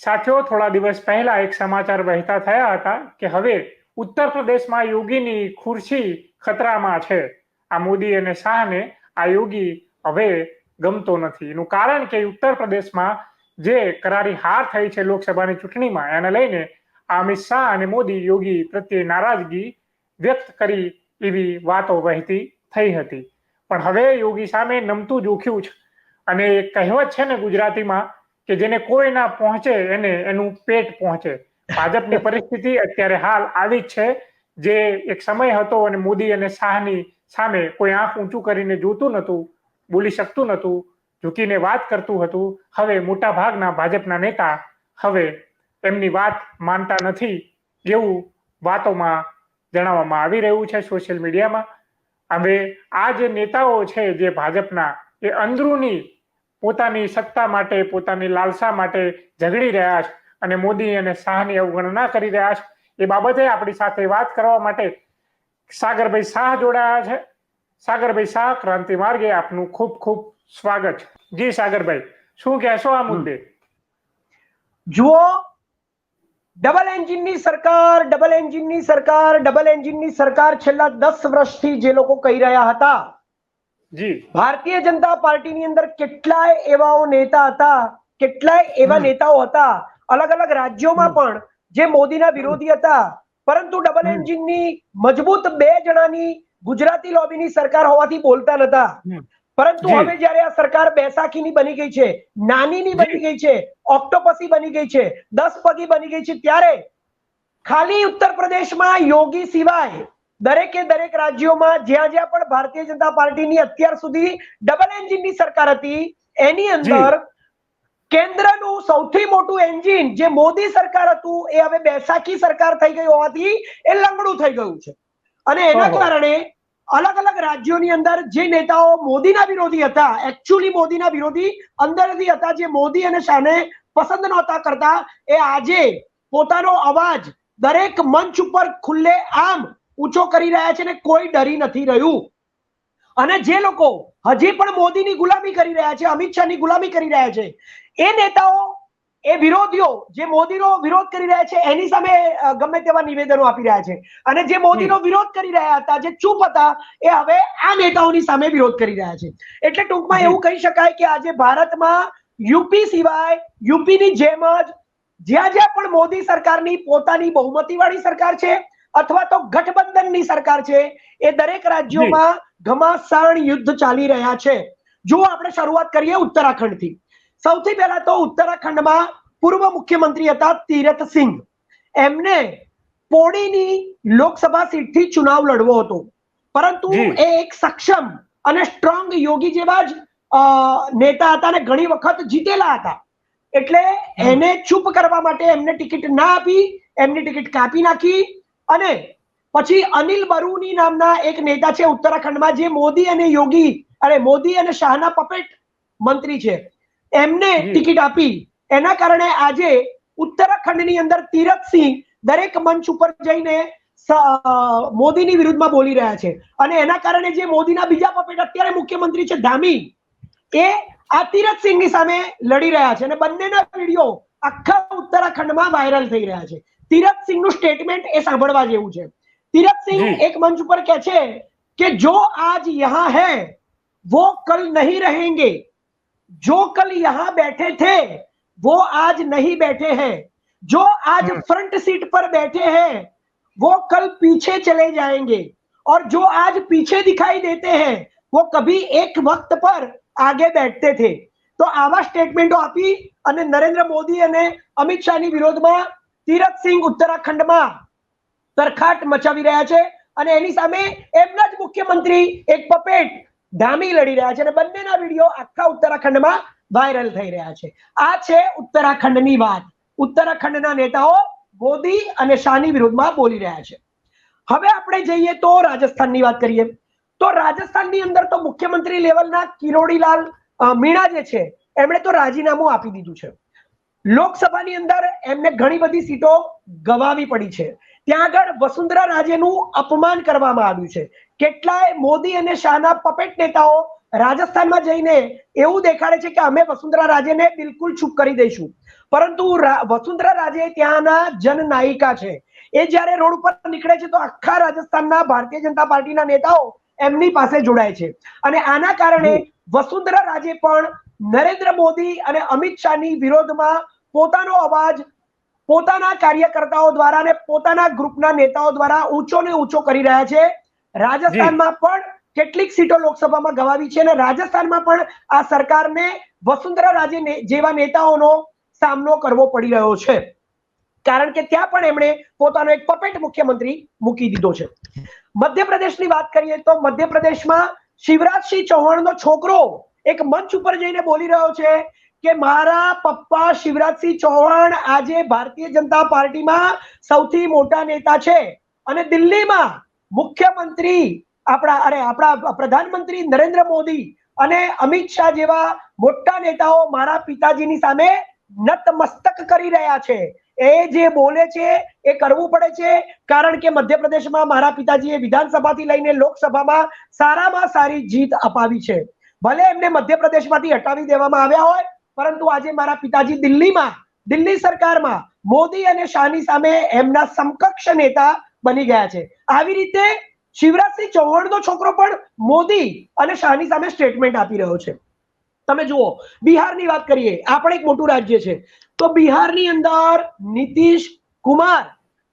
સાથીઓ, થોડા દિવસ પહેલા એક સમાચાર વહેતા થયા હતા કે હવે ઉત્તર પ્રદેશમાં યોગીની ખુરશી ખતરામાં છે. આ મોદી અને શાહને આ યોગી હવે ગમતો નથી. એનું કારણ કે ઉત્તર પ્રદેશમાં જે કરારી હાર થઈ છે લોકસભાની ચૂંટણીમાં, એને લઈને અમિત શાહ અને મોદી યોગી પ્રત્યે નારાજગી વ્યક્ત કરી એવી વાતો વહેતી થઈ હતી. પણ હવે યોગી સામે નમતું જોખ્યું છે. અને એક કહેવત છે ને ગુજરાતીમાં કે જેને કોઈ ના પહોંચે એને એનું પેટ પહોંચે. ભાજપની પરિસ્થિતિ અત્યારે હાલ આવી જ છે, જે એક સમય હતો અને મોદી અને શાહની સામે કોઈ આંખ ઊંચું કરીને જોતું નતું, બોલી શકતું નતું, ઝૂકીને વાત કરતું હતું. હવે મોટા ભાગના ભાજપના નેતા હવે એમની વાત માનતા નથી એવું વાતોમાં જણાવવામાં આવી રહ્યું છે સોશિયલ મીડિયામાં. હવે આ જે નેતાઓ છે જે ભાજપના, એ અંદરૂની પોતાની સત્તા માટે, પોતાની લાલસા માટે ઝઘડી રહ્યા છે અને મોદી અને શાહની અવગણના કરી રહ્યા છે. એ બાબતે આપણી સાથે વાત કરવા માટે સાગરભાઈ શાહ જોડાયા છે. સાગરભાઈ શાહ, ક્રાંતિ માર્ગે આપનું ખૂબ ખૂબ સ્વાગત છે. જી સાગરભાઈ, શું કહેશો આ મુદ્દે? જુઓ, ડબલ એન્જિનની સરકાર, ડબલ એન્જિનની સરકાર, ડબલ એન્જિનની સરકાર છેલ્લા 10 વર્ષથી જે લોકો કહી રહ્યા હતા, જી, ભારતીય જનતા પાર્ટીની અંદર કેટલાય એવા નેતા હતા, કેટલાય એવા નેતાઓ હતા અલગ અલગ રાજ્યોમાં પણ જે મોદીના વિરોધી હતા, પરંતુ ડબલ એન્જિનની મજબૂત 2 જણાની ગુજરાતી લોબીની સરકાર હોવાથી બોલતા નતા. પરંતુ હવે જ્યારે આ સરકાર બેસાખીની બની ગઈ છે, નાનીની બની ગઈ છે, ઓક્ટોપસી બની ગઈ છે, 10 પગી બની ગઈ છે, ત્યારે ખાલી ઉત્તર પ્રદેશમાં યોગી સિવાય દરેકે દરેક રાજ્યોમાં જ્યાં જ્યાં પણ ભારતીય જનતા પાર્ટીની અત્યાર સુધી ડબલ એન્જિનની સરકાર હતી, એની અંદર કેન્દ્રનું સૌથી મોટું એન્જિન જે મોદી સરકાર હતું એ હવે બેસાખી સરકાર થઈ ગઈ હોવાથી એ લંગડું થઈ ગયું છે. અને એના કારણે અલગ અલગ રાજ્યોની અંદર જે નેતાઓ મોદીના વિરોધી હતા, એકચ્યુઅલી મોદીના વિરોધી અંદરથી હતા, જે મોદી અને શાહને પસંદ નહોતા કરતા, એ આજે પોતાનો અવાજ દરેક મંચ ઉપર ખુલ્લે આમ ઊંચો કરી રહ્યા છે અને કોઈ ડરી નથી રહ્યું. અને જે લોકો હજી પણ મોદીની ગુલામી કરી રહ્યા છે, અમિત શાહની ગુલામી કરી રહ્યા છે, એ નેતાઓ, એ વિરોધીઓ જે મોદીનો વિરોધ કરી રહ્યા છે એની સામે ગમે તેવા નિવેદનો આપી રહ્યા છે. અને જે મોદીનો વિરોધ કરી રહ્યા હતા, જે ચૂપ હતા, એ હવે આ નેતાઓની સામે વિરોધ કરી રહ્યા છે. એટલે ટૂંકમાં એવું કહી શકાય કે આજે ભારતમાં યુપી સિવાય, યુપીની જેમ જ જ્યાં જ્યાં પણ મોદી સરકારની પોતાની બહુમતીવાળી સરકાર છે અથવા તો ગઠબંધનની સરકાર છે, એ દરેક રાજ્યોમાં ઘમાસાણ યુદ્ધ ચાલી રહ્યા છે. જો આપણે શરૂઆત કરીએ ઉત્તરાખંડથી. સૌથી પહેલા તો ઉત્તરાખંડમાં પૂર્વ મુખ્યમંત્રી હતા તીરથસિંહ. એમને પોડીની લોકસભા સીટથી ચુનાવ લડવો હતો, પરંતુ એ એક સક્ષમ અને સ્ટ્રોંગ યોગી જેવા જ નેતા હતા અને ઘણી વખત જીતેલા હતા. એટલે એને ચૂપ કરવા માટે એમને ટિકિટ ના આપી, એમની ટિકિટ કાપી નાખી. અને પછી અનિલ બરૂની નામના એક નેતા છે ઉત્તરાખંડમાં, જે મોદી અને યોગી, અરે મોદી અને શાહના પપેટ મંત્રી છે, એમને ટિકિટ આપી. એના કારણે આજે ઉત્તરાખંડની અંદર તીરથસિંહ દરેક મંચ ઉપર જઈને મોદીની વિરુદ્ધમાં બોલી રહ્યા છે. અને એના કારણે જે મોદીના બીજા પપેટ અત્યારે મુખ્યમંત્રી છે ધામી, એ આ તીરથસિંહની સામે લડી રહ્યા છે અને બંનેના વિડીયો આખા ઉત્તરાખંડમાં વાયરલ થઈ રહ્યા છે. તીરથસિંહનું સ્ટેટમેન્ટ એ સાંભળવા જેવું છે. તીરથસિંહ એક મંચ ઉપર કહે છે કે જો આજ યહાં હૈ वो कल नहीं रहेंगे, जो कल यहां बैठे थे वो आज नहीं बैठे हैं, जो आज फ्रंट सीट पर बैठे हैं वो कल पीछे चले जाएंगे, और जो आज पीछे दिखाई देते हैं वो कभी एक वक्त पर आगे बैठते थे. તો આવા સ્ટેટમેન્ટો આપી અને નરેન્દ્ર મોદી અને અમિત શાહની વિરોધમાં તીરથસિંહ ઉત્તરાખંડમાં તરખાટ મચાવી રહ્યા છે. અને એની સામે એમના જ મુખ્યમંત્રી એક પપેટ ધામી લડી રહ્યા છે અને બંનેના વિડીયો આખા ઉત્તરાખંડમાં વાયરલ થઈ રહ્યા છે. આ છે ઉત્તરાખંડની વાત. ઉત્તરાખંડના નેતાઓ મોદી અને શાહની વિરુદ્ધમાં બોલી રહ્યા છે. હવે આપણે જઈએ તો રાજસ્થાનની વાત કરીએ. તો રાજસ્થાનની અંદર તો મુખ્યમંત્રી લેવલના કિરોડીલાલ મીણા જે છે, એમણે તો રાજીનામું આપી દીધું છે. લોકસભાની અંદર એમને ઘણી બધી સીટો ગવાવી પડી છે. ત્યાં આગળ વસુંધરા રાજેનું અપમાન કરવામાં આવ્યું છે. કેટલાય મોદી અને શાહના પપેટ નેતાઓ રાજસ્થાનમાં જઈને એવું દેખાડે છે કે અમે વસુંધરા રાજેને બિલકુલ ચૂપ કરી દઈશું. પરંતુ વસુંધરા રાજે ત્યાંના જનનાયિકા છે. એ જ્યારે રોડ ઉપર નીકળે છે તો આખા રાજસ્થાનના ભારતીય જનતા પાર્ટીના નેતાઓ એમની પાસે જોડાય છે. અને આના કારણે વસુંધરા રાજે પણ નરેન્દ્ર મોદી અને અમિત શાહની વિરોધમાં પોતાનો અવાજ પોતાના કાર્યકર્તાઓ દ્વારા અને પોતાના ગ્રુપના નેતાઓ દ્વારા ઊંચો ને ઊંચો કરી રહ્યા છે. રાજસ્થાનમાં પણ કેટલીક સીટો લોકસભામાં ગવાવી છે અને રાજસ્થાનમાં પણ આ સરકારને વસુંધરા રાજે જેવા નેતાઓનો સામનો કરવો પડી રહ્યો છે, કારણ કે ત્યાં પણ એમણે પોતાનો એક પપેટ મુખ્યમંત્રી મૂકી દીધો છે. મધ્યપ્રદેશની વાત કરીએ તો મધ્યપ્રદેશમાં શિવરાજસિંહ ચૌહાણનો છોકરો એક મંચ ઉપર જઈને બોલી રહ્યો છે કે મારા પપ્પા શિવરાજસિંહ ચૌહાણ આજે ભારતીય જનતા પાર્ટીમાં સૌથી મોટા નેતા છે અને દિલ્હીમાં મુખ્યમંત્રી આપણા પ્રધાનમંત્રી નરેન્દ્ર મોદી અને અમિત શાહ જેવા મોટા નેતાઓ મારા પિતાજીની સામે નતમસ્તક કરી રહ્યા છે. એ જે બોલે છે એ કરવું પડે છે, કારણ કે મધ્યપ્રદેશમાં મારા પિતાજીએ વિધાનસભાથી લઈને લોકસભામાં સારામાં સારી જીત અપાવી છે. ભલે એમને મધ્યપ્રદેશમાંથી હટાવી દેવામાં આવ્યા હોય, પરંતુ આજે મારા પિતાજી દિલ્હી સરકારમાં મોદી અને શાહની સામે એમના સમકક્ષ નેતા બની ગયા છે. આવી રીતે શિવરાજસિંહ ચૌહાણનો છોકરો પણ મોદી અને શાહની સામે સ્ટેટમેન્ટ આપી રહ્યો છે. તમે જુઓ, બિહારની વાત કરીએ, આ પણ એક મોટું રાજ્ય છે. તો બિહારની અંદર નીતિશ કુમાર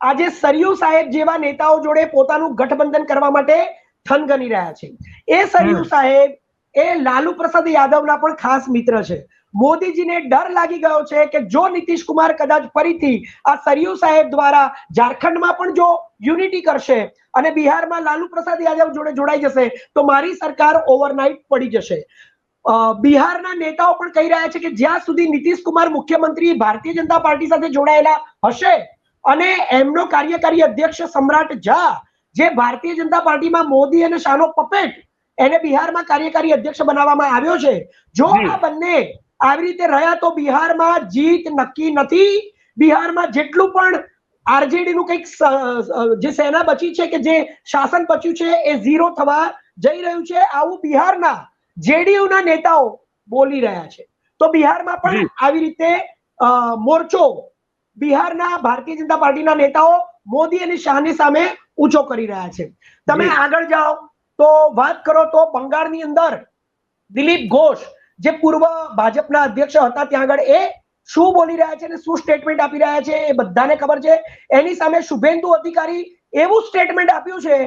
આજે સરયુ સાહેબ જેવા નેતાઓ જોડે પોતાનું ગઠબંધન કરવા માટે થનગની રહ્યા છે. એ સરયુ સાહેબ એ લાલુ પ્રસાદ યાદવના પણ ખાસ મિત્ર છે. મોદીજીને ડર લાગી ગયો છે કે જો નીતિશ કુમાર કદાચ ફરીથી આ સરયુ સાહેબ દ્વારા ઝારખંડમાં પણ જો યુનિટી કરશે અને બિહારમાં લાલુ પ્રસાદ યાદવ જોડે જોડાઈ જશે તો મારી સરકાર ઓવરનાઇટ પડી જશે. બિહારના નેતાઓ પણ કહી રહ્યા છે કે જ્યાં સુધી નીતિશ કુમાર મુખ્યમંત્રી ભારતીય જનતા પાર્ટી સાથે જોડાયેલા હશે અને એમનો કાર્યકારી અધ્યક્ષ સમ્રાટ ઝા જે ભારતીય જનતા પાર્ટીમાં મોદી અને શાહનો પપેટ, એને બિહારમાં કાર્યકારી અધ્યક્ષ બનાવવામાં આવ્યો છે. જો આ બંને આવી રીતે રહ્યા તો બિહારમાં જીત નક્કી નથી. બિહારમાં જેટલું પણ આરજેડી નું કંઈક જે સેના બચી છે કે જે શાસન બચ્યું છે એ ઝીરો થવા જઈ રહ્યું છે. આવું બિહારના જેડીયુના નેતાઓ બોલી રહ્યા છે. તો બિહારમાં પણ આવી રીતે મોરચો બિહારના ભારતીય જનતા પાર્ટીના નેતાઓ મોદી અને શાહની સામે ઊંચો કરી રહ્યા છે. તમે આગળ જાઓ તો વાત કરો તો બંગાળની અંદર દિલીપ ઘોષ જે પૂર્વ ભાજપના અધ્યક્ષ હતા, ત્યાં આગળ એ શું બોલી રહ્યા છે અને શું સ્ટેટમેન્ટ આપી રહ્યા છે એ બધાને ખબર છે. એની સામે શુભેન્દુ અધિકારી એવું સ્ટેટમેન્ટ આપ્યું છે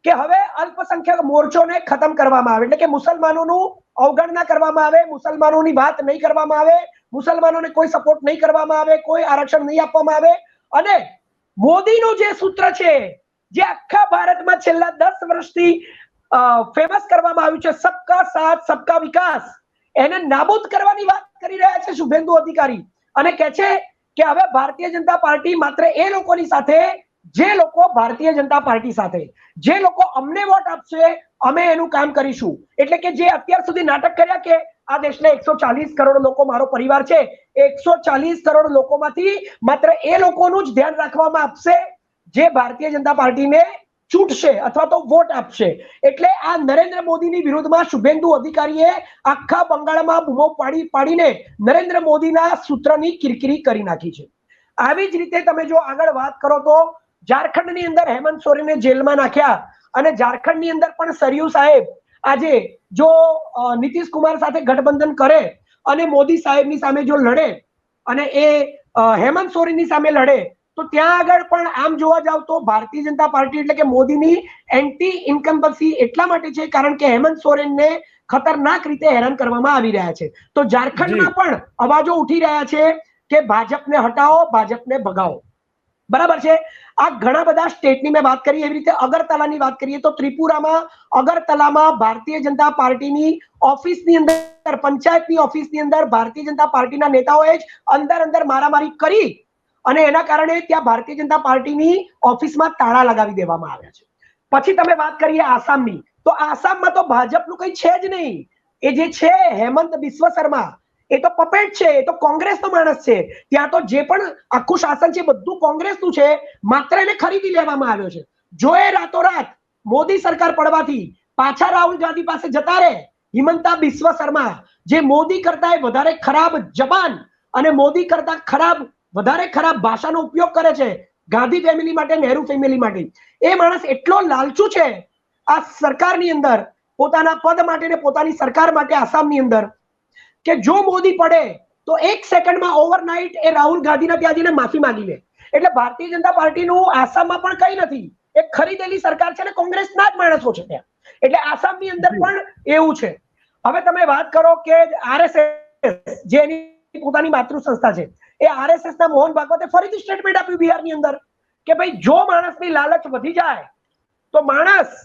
કે હવે અલ્પસંખ્યક મોરચોને ખતમ કરવામાં આવે, એટલે કે મુસલમાનોનું અવગણના કરવામાં આવે, મુસલમાનોની વાત નહીં કરવામાં આવે, મુસલમાનોને કોઈ સપોર્ટ નહીં કરવામાં આવે, કોઈ આરક્ષણ નહીં આપવામાં આવે. અને મોદીનું જે સૂત્ર છે જે આખા ભારતમાં છેલ્લા 10 વર્ષથી ફેમસ કરવામાં આવ્યું છે, સબકા સાથ સબકા વિકાસ, એને નાબૂદ કરવાની વાત કરી રહ્યા છે શુભેન્દુ અધિકારી. અને કહે છે કે હવે ભારતીય જનતા પાર્ટી માત્ર એ લોકોની સાથે જે લોકો ભારતીય જનતા પાર્ટી સાથે, જે લોકો અમને વોટ આપશે અમે એનું કામ કરીશું. એટલે કે જે અત્યાર સુધી નાટક કર્યા કે આ દેશના 140 કરોડ લોકો મારો પરિવાર છે, 140 કરોડ લોકોમાંથી માત્ર એ લોકોનું જ ધ્યાન રાખવામાં આપશે જે ભારતીય જનતા પાર્ટીને ચૂંટશે અથવા તો વોટ આપશે. એટલે આ નરેન્દ્ર મોદીની વિરુદ્ધમાં શુભેન્દુ અધિકારીએ આખા બંગાળમાં બૂમો પાડીને નરેન્દ્ર મોદીના સૂત્રની કિરકિરી કરી નાખી છે. આવી જ રીતે તમે જો આગળ વાત કરો તો ઝારખંડની અંદર હેમંત સોરેનને જેલમાં નાખ્યા અને ઝારખંડની અંદર પણ સરયુ સાહેબ આજે જો નીતિશ કુમાર સાથે ગઠબંધન કરે અને મોદી સાહેબની સામે જો લડે અને એ હેમંત સોરેનની સામે લડે તો ત્યાં આગળ પણ આમ જોવા જાવ તો ભારતીય જનતા પાર્ટી એટલે કે મોદીની એન્ટી ઇન્કમ્બન્સી એટલા માટે છે કારણ કે હેમંત સોરેનને ખતરનાક રીતે હેરાન કરવામાં આવી રહ્યા છે. તો ઝારખંડમાં પણ અવાજો ઉઠી રહ્યા છે કે ભાજપને હટાવો, ભાજપને ભગાવો. બરાબર છે. આ ઘણા બધા સ્ટેટની મેં વાત કરી. એવી રીતે અગરતલાની વાત કરીએ તો ત્રિપુરામાં અગરતલામાં ભારતીય જનતા પાર્ટીની ઓફિસની અંદર, પંચાયતની ઓફિસની અંદર ભારતીય જનતા પાર્ટીના નેતાઓએ જ અંદર મારામારી કરી અને એના કારણે ત્યાં ભારતીય જનતા પાર્ટીની ઓફિસમાં તાળા લગાવી દેવામાં આવ્યા છે. પછી તમે વાત કરીએ આસામની, તો આસામમાં તો ભાજપનું કઈ છે જ નહીં. એ જે છે હેમંત બિસ્વ શર્મા એ તો પપેટ છે, એ તો કોંગ્રેસનો માણસ છે. ત્યાં તો જે પણ આખું શાસન છે બધું કોંગ્રેસનું છે, માત્ર એને ખરીદી લેવામાં આવ્યો છે. જો એ રાતોરાત મોદી સરકાર પડવાથી પાછા રાહુલ ગાંધી પાસે જતા રહે, હિમંતા બિસ્વ શર્મા જે મોદી કરતા વધારે ખરાબ જબાન અને મોદી કરતા વધારે ખરાબ ભાષાનો ઉપયોગ કરે છે ગાંધી ફેમિલી માટે, નહેરુ ફેમિલી માટે. એ માણસ એટલો લાલચુ છે આ સરકારની અંદર, પોતાના પદ માટે ને પોતાની સરકાર માટે આસામની અંદર, કે જો મોદી પડે તો 1 સેકન્ડમાં ઓવરનાઇટ એ રાહુલ ગાંધીના ત્યાં જઈને માફી માંગી લે. એટલે ભારતીય જનતા પાર્ટીનું આસામમાં પણ કઈ નથી, એક ખરીદેલી સરકાર છે ને કોંગ્રેસના જ માણસો છે ત્યાં. એટલે આસામની અંદર પણ એવું છે. હવે તમે વાત કરો કે આરએસએસ જે એની પોતાની માતૃ સંસ્થા છે, એ આરએસએસ ના મોહન ભાગવતે ફરીથી સ્ટેટમેન્ટ આપ્યું બિહારની અંદર કે ભાઈ જો માણસની લાલચ વધી જાય તો માણસ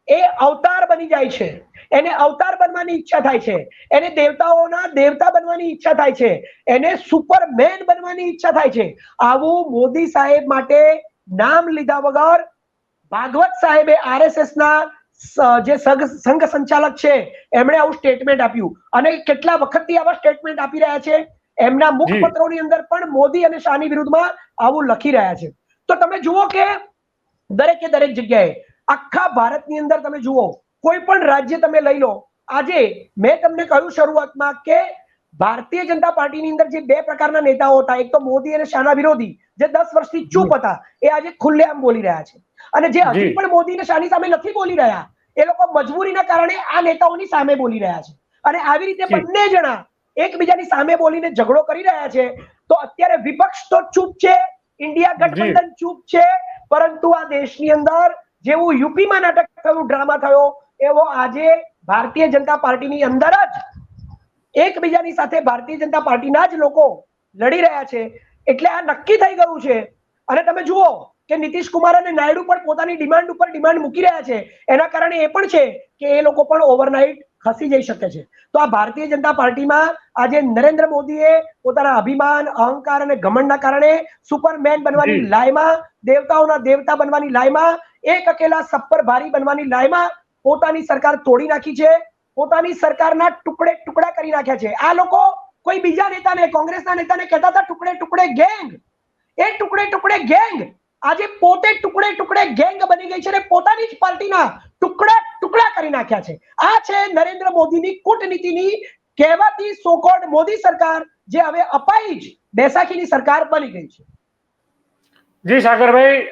એ અવતાર બની જાય છે, એને અવતાર બનવાની ઈચ્છા થાય છે, એને દેવતાઓના દેવતા બનવાની ઈચ્છા થાય છે, એને સુપરમેન બનવાની ઈચ્છા થાય છે. આવું મોદી સાહેબ માટે નામ લીધા વગર ભાગવત સાહેબે આરએસએસ ના જે સંઘ સંચાલક છે એમણે આવું સ્ટેટમેન્ટ આપ્યું, અને કેટલા વખતથી આવા સ્ટેટમેન્ટ આપી રહ્યા છે. એમના મુખપત્રોની અંદર પણ મોદી અને શાહની વિરુદ્ધમાં આવું લખી રહ્યા છે. તો તમે જુઓ કે દરેકે દરેક જગ્યાએ આખા ભારતની અંદર તમે જુઓ, કોઈ પણ રાજ્ય તમે લઈ લો. આજે મેં તમને કહ્યું શરૂઆતમાં કે ભારતીય જનતા પાર્ટીની અંદર જે 2 પ્રકારના નેતાઓ હતા, એક તો મોદી અને શાહના વિરોધી જે 10 વર્ષથી ચૂપ હતા, એ આજે ખુલ્લેઆમ બોલી રહ્યા છે. અને જે હજી પણ મોદી અને શાહની સામે નથી બોલી રહ્યા, એ લોકો મજબૂરીના કારણે આ નેતાઓની સામે બોલી રહ્યા છે. અને આવી રીતે બંને જણા એકબીજાની સામે બોલીને ઝઘડો કરી રહ્યા છે. તો અત્યારે વિપક્ષ તો ચૂપ છે, ઇન્ડિયા ગઠબંધન ચૂપ છે, પરંતુ આ દેશની અંદર જેવું યુપીમાં નાટક થયું, ડ્રામા થયો, એવો આજે ભારતીય જનતા પાર્ટીની અંદર જ એકબીજાની સાથે ભારતીય જનતા પાર્ટીના જ લોકો લડી રહ્યા છે. એટલે આ નક્કી થઈ ગયું છે. અને તમે જુઓ કે નીતિશ કુમાર અને નાયડુ પણ પોતાની ડિમાન્ડ ઉપર ડિમાન્ડ મૂકી રહ્યા છે. એના કારણે એ પણ છે કે એ લોકો પણ ઓવરનાઇટ ખસી જઈ શકે છે. તો આ ભારતીય જનતા પાર્ટીમાં આજે નરેન્દ્ર મોદીએ પોતાના અભિમાન, અહંકાર અને ઘમંડના કારણે સુપરમેન બનવાની લાયમાં, દેવતાઓના દેવતા બનવાની લાયમાં, એક અકેલા સપ્પર ભારી બનવાની લાયમાં પોતાની સરકાર તોડી નાખી છે, પોતાની સરકારના ટુકડે ટુકડા કરી નાખ્યા છે. આ લોકો કોઈ બીજા નેતાને, કોંગ્રેસના નેતાને કહેતા હતા ટુકડે ટુકડે ગેંગ, એ ટુકડે ટુકડે ગેંગ આજે પોતે ટુકડે ટુકડે ગેંગ બની ગઈ છે અને પોતાની જ પાર્ટીના ટુકડા ટુકડા કરી નાખ્યા છે. આ છે નરેન્દ્ર મોદીની કૂટનીતિની કહેવાતી સોકોલ્ડ મોદી સરકાર, જે હવે અપાઈ જ બેસાખીની સરકાર બની ગઈ છે. જી સાગરભાઈ,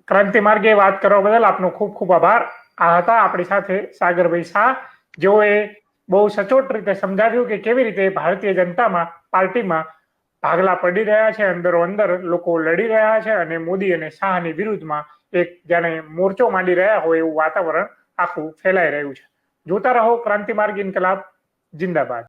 ક્રાંતિ માર્ગે વાત કરવા બદલ આપનો ખૂબ ખૂબ આભાર. આ હતા આપણી સાથે સાગરભાઈ શાહ, જેઓએ બહુ સચોટ રીતે સમજાવ્યું કે કેવી રીતે ભારતીય જનતા પાર્ટીમાં ભાગલા પડી રહ્યા છે, અંદરો અંદર લોકો લડી રહ્યા છે અને મોદી અને શાહની વિરુદ્ધમાં એક જાણે મોરચો માંડી રહ્યા હોય એવું વાતાવરણ આખું ફેલાઈ રહ્યું છે. જોતા રહો ક્રાંતિ માર્ગ ઇન્કલાબ જિંદાબાદ.